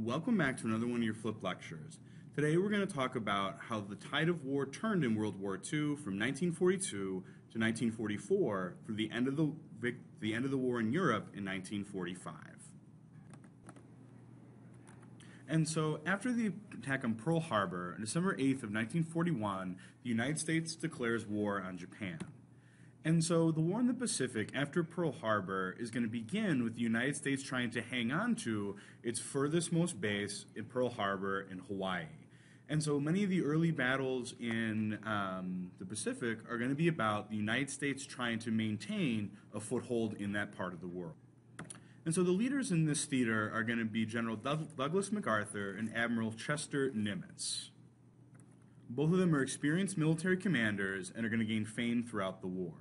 Welcome back to another one of your flip lectures. Today we're going to talk about how the tide of war turned in World War II from 1942 to 1944 through the end of the war in Europe in 1945. And so after the attack on Pearl Harbor on December 8th of 1941, the United States declares war on Japan. And so the war in the Pacific after Pearl Harbor is going to begin with the United States trying to hang on to its furthest most base in Pearl Harbor in Hawaii. And so many of the early battles in the Pacific are going to be about the United States trying to maintain a foothold in that part of the world. And so the leaders in this theater are going to be General Douglas MacArthur and Admiral Chester Nimitz. Both of them are experienced military commanders and are going to gain fame throughout the war.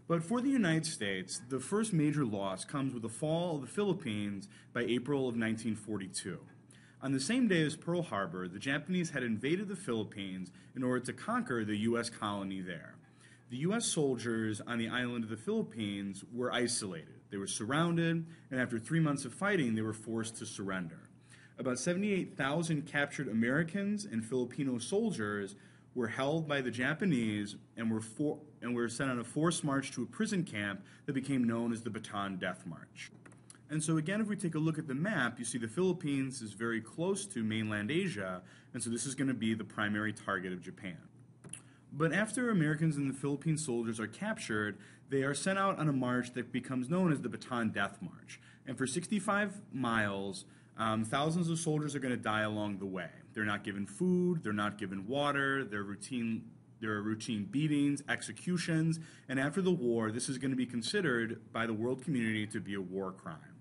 But for the United States, the first major loss comes with the fall of the Philippines by April of 1942. On the same day as Pearl Harbor, the Japanese had invaded the Philippines in order to conquer the U.S. colony there. The U.S. soldiers on the island of the Philippines were isolated. They were surrounded, and after 3 months of fighting, they were forced to surrender. About 78,000 captured Americans and Filipino soldiers were held by the Japanese and were sent on a forced march to a prison camp that became known as the BATAAN Death March. And so again, if we take a look at the map, you see the Philippines is very close to mainland Asia, and so this is going to be the primary target of Japan. But after Americans and the Philippine soldiers are captured, they are sent out on a march that becomes known as the BATAAN Death March. And for 65 miles, thousands of soldiers are going to die along the way. They're not given food, they're not given water, there are routine beatings, executions, and after the war, this is going to be considered by the world community to be a war crime.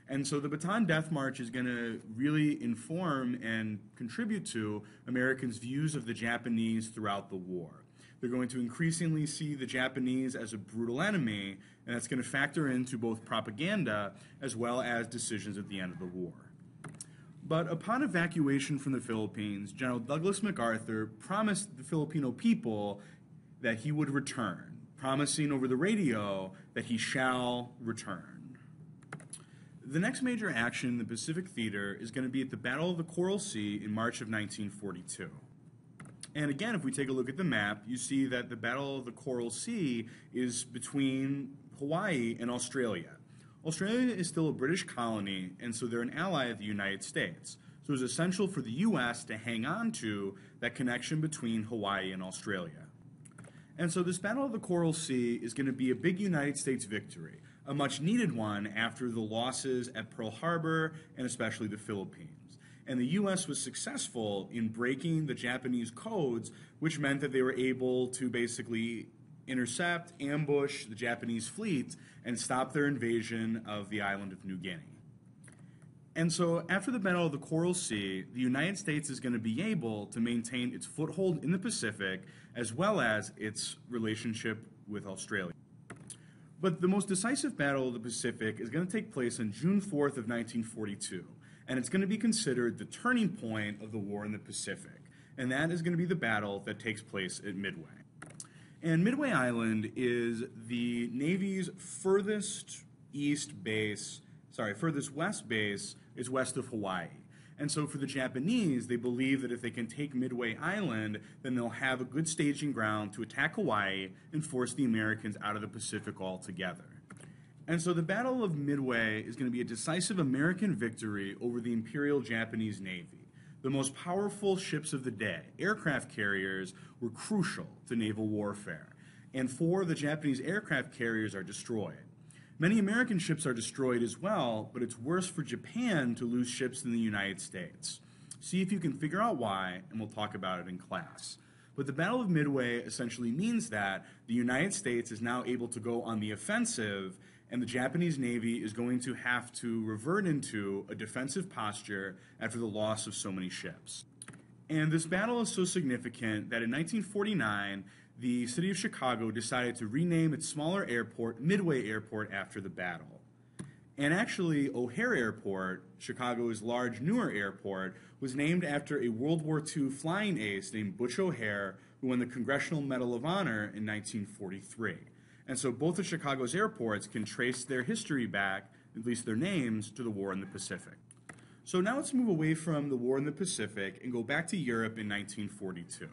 And so the BATAAN Death March is going to really inform and contribute to Americans' views of the Japanese throughout the war. They're going to increasingly see the Japanese as a brutal enemy, and that's going to factor into both propaganda as well as decisions at the end of the war. But upon evacuation from the Philippines, General Douglas MacArthur promised the Filipino people that he would return, promising over the radio that he shall return. The next major action in the Pacific Theater is going to be at the Battle of the Coral Sea in March of 1942. And again, if we take a look at the map, you see that the Battle of the Coral Sea is between Hawaii and Australia. Australia is still a British colony, and so they're an ally of the United States. So it's essential for the U.S. to hang on to that connection between Hawaii and Australia. And so this Battle of the Coral Sea is going to be a big United States victory, a much needed one after the losses at Pearl Harbor and especially the Philippines. And the U.S. was successful in breaking the Japanese codes, which meant that they were able to basically intercept, ambush the Japanese fleet, and stop their invasion of the island of New Guinea. And so after the Battle of the Coral Sea, the United States is going to be able to maintain its foothold in the Pacific as well as its relationship with Australia. But the most decisive battle of the Pacific is going to take place on June 4th of 1942, and it's going to be considered the turning point of the war in the Pacific, and that is going to be the battle that takes place at Midway. And Midway Island is the Navy's furthest west base is west of Hawaii. And so for the Japanese, they believe that if they can take Midway Island, then they'll have a good staging ground to attack Hawaii and force the Americans out of the Pacific altogether. And so the Battle of Midway is going to be a decisive American victory over the Imperial Japanese Navy. The most powerful ships of the day, aircraft carriers, were crucial to naval warfare, and 4 of the Japanese aircraft carriers are destroyed. Many American ships are destroyed as well, but it's worse for Japan to lose ships than the United States. See if you can figure out why, and we'll talk about it in class. But the Battle of Midway essentially means that the United States is now able to go on the offensive, and the Japanese Navy is going to have to revert into a defensive posture after the loss of so many ships. And this battle is so significant that in 1949, the city of Chicago decided to rename its smaller airport Midway Airport after the battle. And actually, O'Hare Airport, Chicago's large, newer airport, was named after a World War II flying ace named Butch O'Hare, who won the Congressional Medal of Honor in 1943. And so both of Chicago's airports can trace their history back, at least their names, to the war in the Pacific. So now let's move away from the war in the Pacific and go back to Europe in 1942.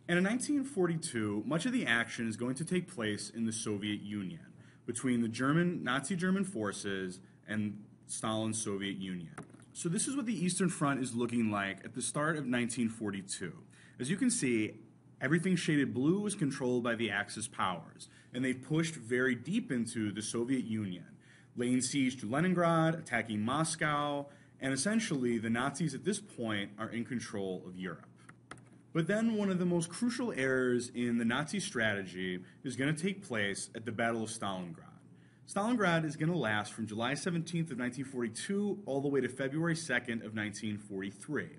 And in 1942, much of the action is going to take place in the Soviet Union between the Nazi German forces and Stalin's Soviet Union. So this is what the Eastern Front is looking like at the start of 1942. As you can see, everything shaded blue was controlled by the Axis powers, and they pushed very deep into the Soviet Union, laying siege to Leningrad, attacking Moscow, and essentially the Nazis at this point are in control of Europe. But then one of the most crucial errors in the Nazi strategy is going to take place at the Battle of Stalingrad. Stalingrad is going to last from July 17th of 1942 all the way to February 2nd of 1943.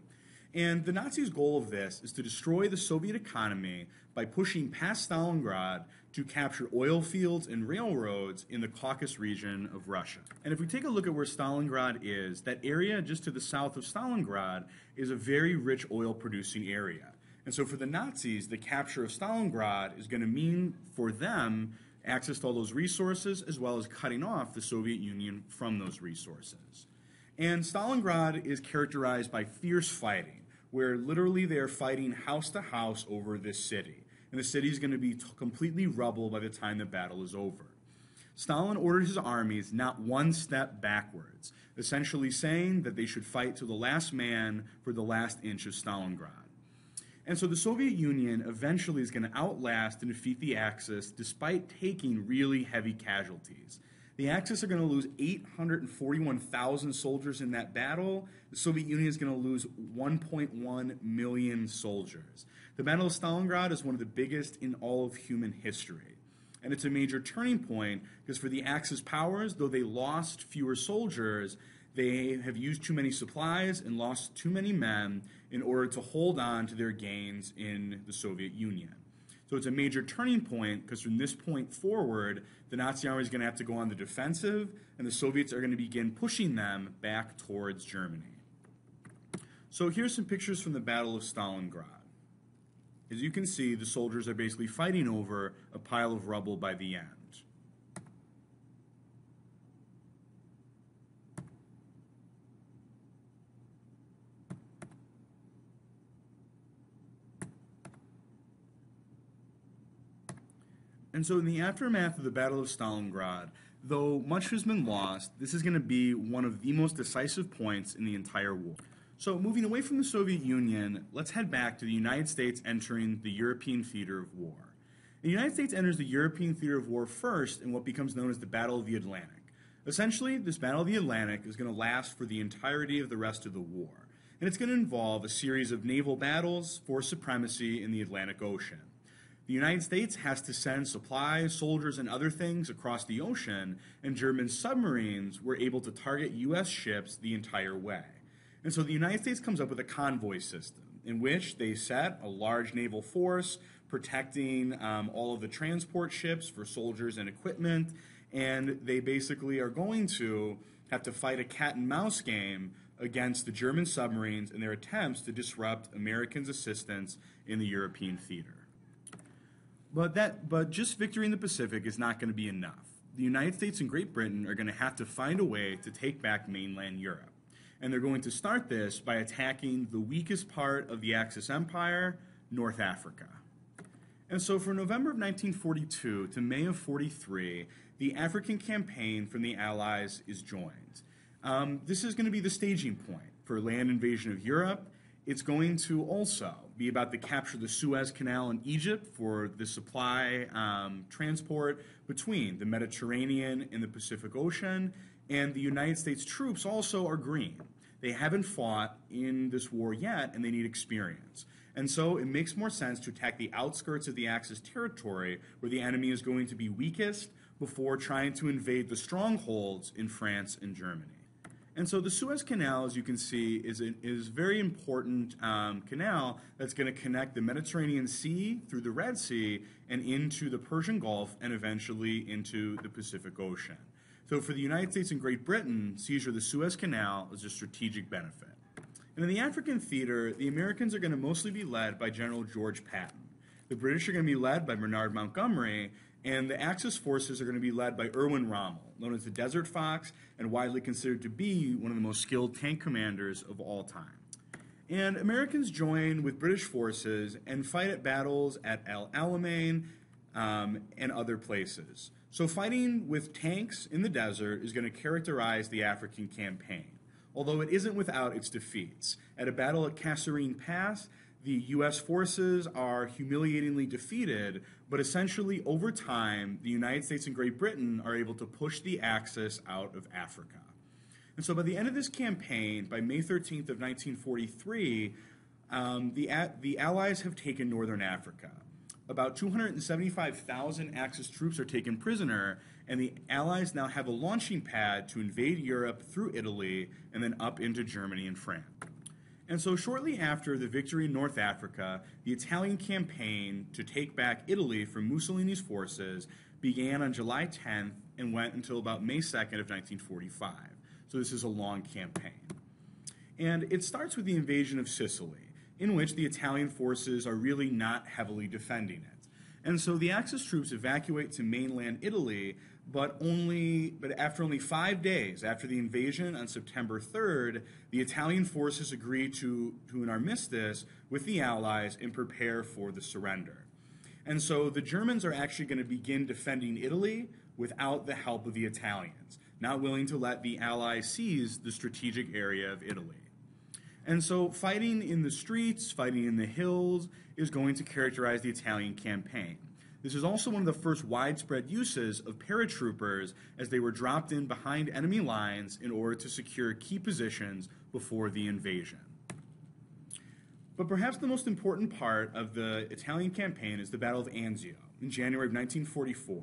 And the Nazis' goal of this is to destroy the Soviet economy by pushing past Stalingrad to capture oil fields and railroads in the Caucasus region of Russia. And if we take a look at where Stalingrad is, that area just to the south of Stalingrad is a very rich oil-producing area. And so for the Nazis, the capture of Stalingrad is going to mean for them access to all those resources as well as cutting off the Soviet Union from those resources. And Stalingrad is characterized by fierce fighting, where literally they are fighting house to house over this city. And the city is going to be completely rubble by the time the battle is over. Stalin ordered his armies not one step backwards, essentially saying that they should fight to the last man for the last inch of Stalingrad. And so the Soviet Union eventually is going to outlast and defeat the Axis despite taking really heavy casualties. The Axis are going to lose 841,000 soldiers in that battle. The Soviet Union is going to lose 1.1 million soldiers. The Battle of Stalingrad is one of the biggest in all of human history. And it's a major turning point because for the Axis powers, though they lost fewer soldiers, they have used too many supplies and lost too many men in order to hold on to their gains in the Soviet Union. So it's a major turning point because from this point forward, the Nazi army is going to have to go on the defensive, and the Soviets are going to begin pushing them back towards Germany. So here's some pictures from the Battle of Stalingrad. As you can see, the soldiers are basically fighting over a pile of rubble by the end. And so in the aftermath of the Battle of Stalingrad, though much has been lost, this is going to be one of the most decisive points in the entire war. So moving away from the Soviet Union, let's head back to the United States entering the European theater of war. The United States enters the European theater of war first in what becomes known as the Battle of the Atlantic. Essentially, this Battle of the Atlantic is going to last for the entirety of the rest of the war, and it's going to involve a series of naval battles for supremacy in the Atlantic Ocean. The United States has to send supplies, soldiers, and other things across the ocean, and German submarines were able to target U.S. ships the entire way. And so the United States comes up with a convoy system in which they set a large naval force protecting all of the transport ships for soldiers and equipment, and they basically are going to have to fight a cat and mouse game against the German submarines in their attempts to disrupt Americans' assistance in the European theater. But just victory in the Pacific is not going to be enough. The United States and Great Britain are going to have to find a way to take back mainland Europe. And they're going to start this by attacking the weakest part of the Axis Empire, North Africa. And so from November of 1942 to May of 43, the African campaign from the Allies is joined. This is going to be the staging point for land invasion of Europe. It's going to also be about the capture of the Suez Canal in Egypt for the supply transport between the Mediterranean and the Pacific Ocean. And the United States troops also are green. They haven't fought in this war yet, and they need experience. And so it makes more sense to attack the outskirts of the Axis territory where the enemy is going to be weakest before trying to invade the strongholds in France and Germany. And so the Suez Canal, as you can see, is a very important canal that's going to connect the Mediterranean Sea through the Red Sea and into the Persian Gulf and eventually into the Pacific Ocean. So for the United States and Great Britain, seizure of the Suez Canal is a strategic benefit. And in the African theater, the Americans are going to mostly be led by General George Patton. The British are going to be led by Bernard Montgomery, And the Axis forces are going to be led by Erwin Rommel, known as the Desert Fox, and widely considered to be one of the most skilled tank commanders of all time. And Americans join with British forces and fight at battles at El Alamein and other places. So fighting with tanks in the desert is going to characterize the African campaign, although it isn't without its defeats. At a battle at Kasserine Pass, the U.S. forces are humiliatingly defeated, but essentially over time, the United States and Great Britain are able to push the Axis out of Africa. And so by the end of this campaign, by May 13th of 1943, the Allies have taken northern Africa. About 275,000 Axis troops are taken prisoner, and the Allies now have a launching pad to invade Europe through Italy and then up into Germany and France. And so shortly after the victory in North Africa, the Italian campaign to take back Italy from Mussolini's forces began on July 10th and went until about May 2nd of 1945. So this is a long campaign. And it starts with the invasion of Sicily, in which the Italian forces are really not heavily defending it. And so the Axis troops evacuate to mainland Italy, but after only 5 days after the invasion on September 3rd, the Italian forces agree to an armistice with the Allies and prepare for the surrender. And so the Germans are actually going to begin defending Italy without the help of the Italians, not willing to let the Allies seize the strategic area of Italy. And so fighting in the streets, fighting in the hills, is going to characterize the Italian campaign. This is also one of the first widespread uses of paratroopers, as they were dropped in behind enemy lines in order to secure key positions before the invasion. But perhaps the most important part of the Italian campaign is the Battle of Anzio in January of 1944.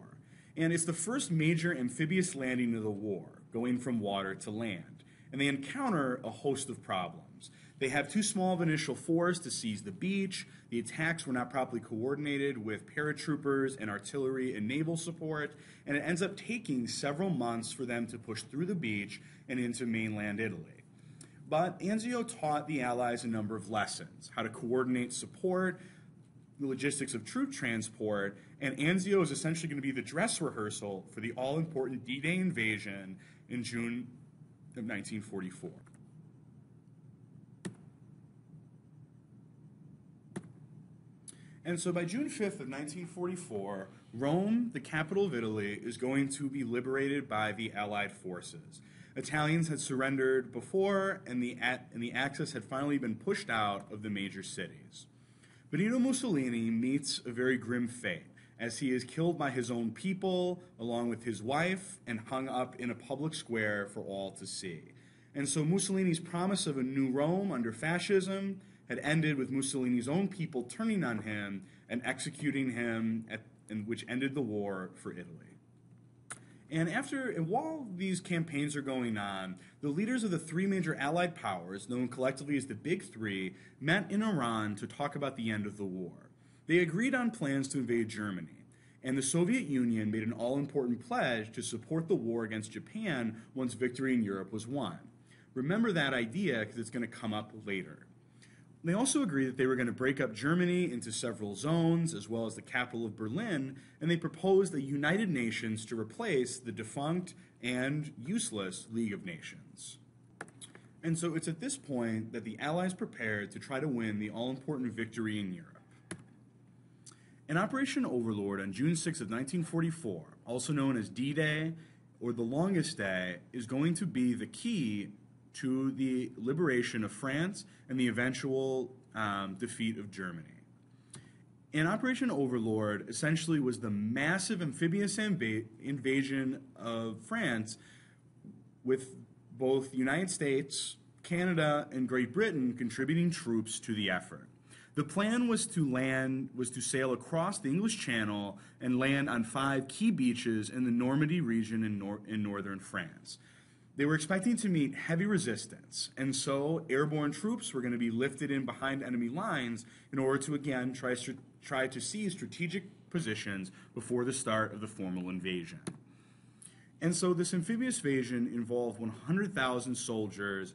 And it's the first major amphibious landing of the war, going from water to land. And they encounter a host of problems. They have too small of initial force to seize the beach. The attacks were not properly coordinated with paratroopers and artillery and naval support, and it ends up taking several months for them to push through the beach and into mainland Italy. But Anzio taught the Allies a number of lessons: how to coordinate support, the logistics of troop transport, and Anzio is essentially going to be the dress rehearsal for the all-important D-Day invasion in June of 1944. And so by June 5th of 1944, Rome, the capital of Italy, is going to be liberated by the Allied forces. Italians had surrendered before, and the Axis had finally been pushed out of the major cities. Benito Mussolini meets a very grim fate, as he is killed by his own people, along with his wife, and hung up in a public square for all to see. And so Mussolini's promise of a new Rome under fascism had ended with Mussolini's own people turning on him and executing him, which ended the war for Italy. And while these campaigns are going on, the leaders of the three major Allied powers, known collectively as the Big Three, met in Iran to talk about the end of the war. They agreed on plans to invade Germany, and the Soviet Union made an all-important pledge to support the war against Japan once victory in Europe was won. Remember that idea, because it's going to come up later. They also agreed that they were going to break up Germany into several zones, as well as the capital of Berlin, and they proposed the United Nations to replace the defunct and useless League of Nations. And so it's at this point that the Allies prepared to try to win the all-important victory in Europe. In Operation Overlord on June 6 of 1944, also known as D-Day or the Longest Day, is going to be the key to the liberation of France and the eventual defeat of Germany. And Operation Overlord essentially was the massive amphibious invasion of France, with both the United States, Canada, and Great Britain contributing troops to the effort. The plan was to sail across the English Channel and land on 5 key beaches in the Normandy region in northern France. They were expecting to meet heavy resistance, and so airborne troops were going to be lifted in behind enemy lines in order to, again, try to seize strategic positions before the start of the formal invasion. And so this amphibious invasion involved 100,000 soldiers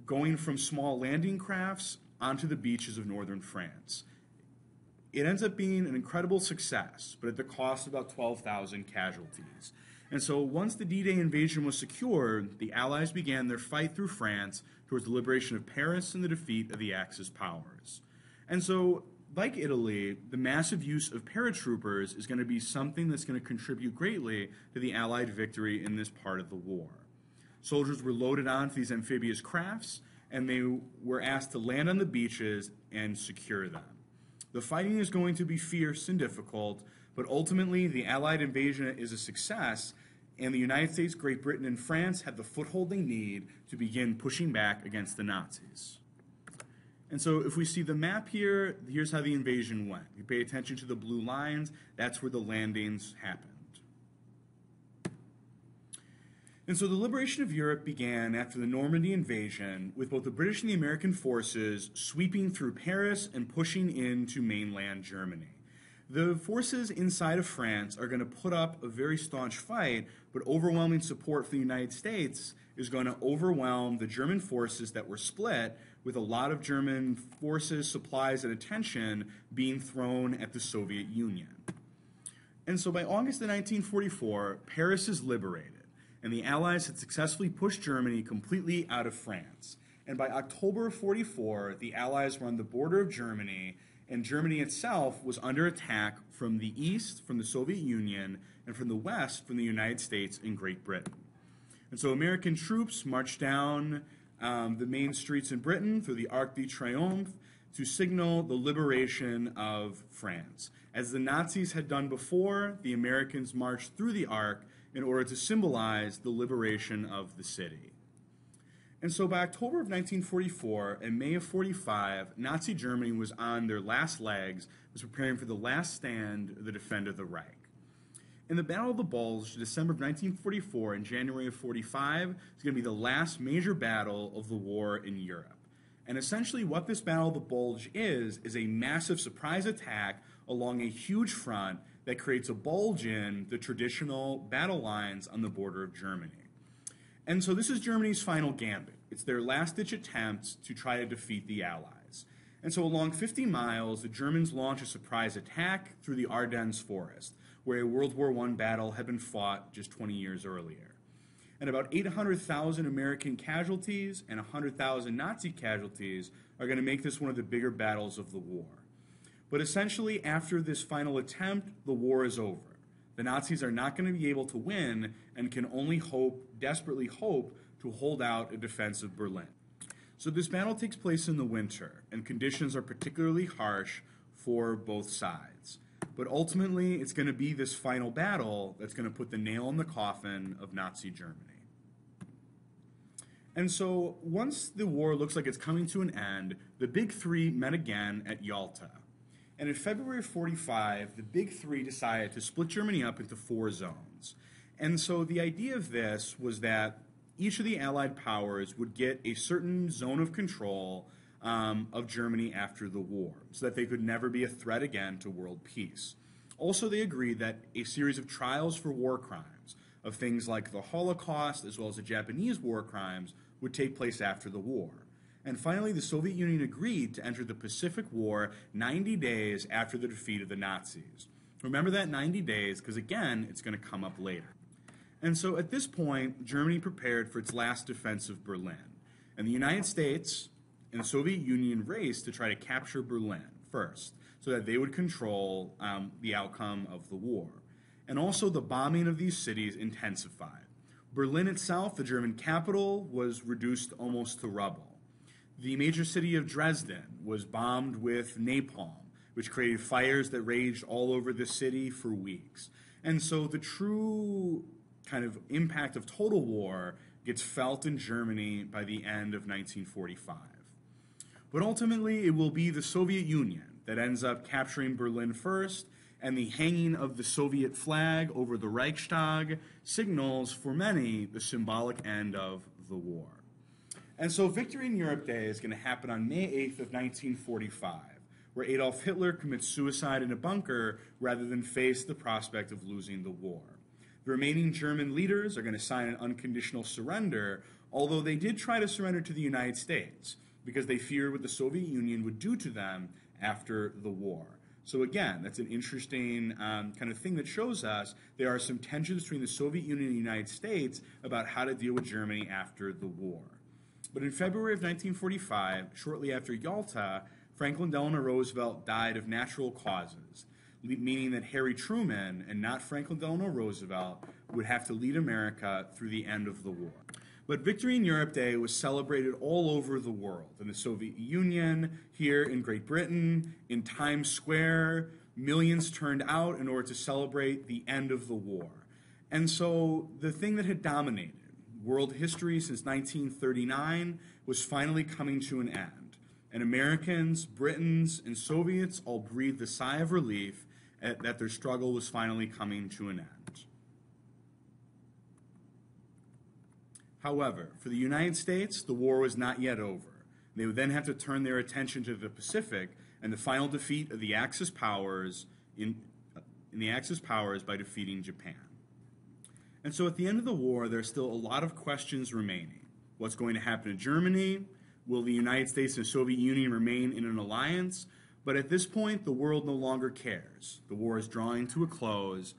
going from small landing crafts onto the beaches of northern France. it ends up being an incredible success, but at the cost of about 12,000 casualties. And so once the D-Day invasion was secured, the Allies began their fight through France towards the liberation of Paris and the defeat of the Axis powers. And so, like Italy, the massive use of paratroopers is going to be something that's going to contribute greatly to the Allied victory in this part of the war. Soldiers were loaded onto these amphibious crafts, and they were asked to land on the beaches and secure them. The fighting is going to be fierce and difficult, but ultimately the Allied invasion is a success, and the United States, Great Britain, and France have the foothold they need to begin pushing back against the Nazis. And so if we see the map here, here's how the invasion went. You pay attention to the blue lines, that's where the landings happened. And so the liberation of Europe began after the Normandy invasion, with both the British and the American forces sweeping through Paris and pushing into mainland Germany. The forces inside of France are going to put up a very staunch fight, but overwhelming support for the United States is going to overwhelm the German forces that were split, with a lot of German forces, supplies, and attention being thrown at the Soviet Union. And so by August of 1944, Paris is liberated, and the Allies had successfully pushed Germany completely out of France. And by October of 44, the Allies were on the border of Germany, and Germany itself was under attack from the east, from the Soviet Union, and from the west, from the United States and Great Britain. And so American troops marched down the main streets in Britain through the Arc de Triomphe to signal the liberation of France. As the Nazis had done before, the Americans marched through the Arc in order to symbolize the liberation of the city. And so by October of 1944 and May of 45, Nazi Germany was on their last legs, was preparing for the last stand to defend the Reich. In the Battle of the Bulge, December of 1944 and January of 45, is going to be the last major battle of the war in Europe. And essentially what this Battle of the Bulge is a massive surprise attack along a huge front that creates a bulge in the traditional battle lines on the border of Germany. And so this is Germany's final gambit. It's their last-ditch attempt to try to defeat the Allies. And so along 50 miles, the Germans launch a surprise attack through the Ardennes forest, where a World War I battle had been fought just 20 years earlier. And about 800,000 American casualties and 100,000 Nazi casualties are going to make this one of the bigger battles of the war. But essentially, after this final attempt, the war is over. The Nazis are not going to be able to win and can only hope, desperately hope, to hold out a defense of Berlin. So this battle takes place in the winter, and conditions are particularly harsh for both sides. But ultimately, it's going to be this final battle that's going to put the nail in the coffin of Nazi Germany. And so once the war looks like it's coming to an end, the Big Three met again at Yalta. And in February of 45, the Big Three decided to split Germany up into 4 zones. And so the idea of this was that each of the Allied powers would get a certain zone of control of Germany after the war, so that they could never be a threat again to world peace. Also, they agreed that a series of trials for war crimes, of things like the Holocaust as well as the Japanese war crimes, would take place after the war. And finally, the Soviet Union agreed to enter the Pacific War 90 days after the defeat of the Nazis. Remember that 90 days, because again, it's going to come up later. And so at this point, Germany prepared for its last defense of Berlin. And the United States and the Soviet Union raced to try to capture Berlin first, so that they would control the outcome of the war. And also the bombing of these cities intensified. Berlin itself, the German capital, was reduced almost to rubble. The major city of Dresden was bombed with napalm, which created fires that raged all over the city for weeks. And so the true kind of impact of total war gets felt in Germany by the end of 1945. But ultimately, it will be the Soviet Union that ends up capturing Berlin first, and the hanging of the Soviet flag over the Reichstag signals, for many, the symbolic end of the war. And so Victory in Europe Day is going to happen on May 8th of 1945, where Adolf Hitler commits suicide in a bunker rather than face the prospect of losing the war. The remaining German leaders are going to sign an unconditional surrender, although they did try to surrender to the United States, because they feared what the Soviet Union would do to them after the war. So again, that's an interesting kind of thing that shows us there are some tensions between the Soviet Union and the United States about how to deal with Germany after the war. But in February of 1945, shortly after Yalta, Franklin Delano Roosevelt died of natural causes, meaning that Harry Truman, and not Franklin Delano Roosevelt, would have to lead America through the end of the war. But Victory in Europe Day was celebrated all over the world, in the Soviet Union, here in Great Britain, in Times Square. Millions turned out in order to celebrate the end of the war. And so the thing that had dominated world history since 1939 was finally coming to an end. And Americans, Britons, and Soviets all breathed a sigh of relief that their struggle was finally coming to an end. However, for the United States, the war was not yet over. They would then have to turn their attention to the Pacific and the final defeat of the Axis powers in the Axis powers by defeating Japan. And so at the end of the war, there's still a lot of questions remaining. What's going to happen to Germany? Will the United States and the Soviet Union remain in an alliance? But at this point, the world no longer cares. The war is drawing to a close.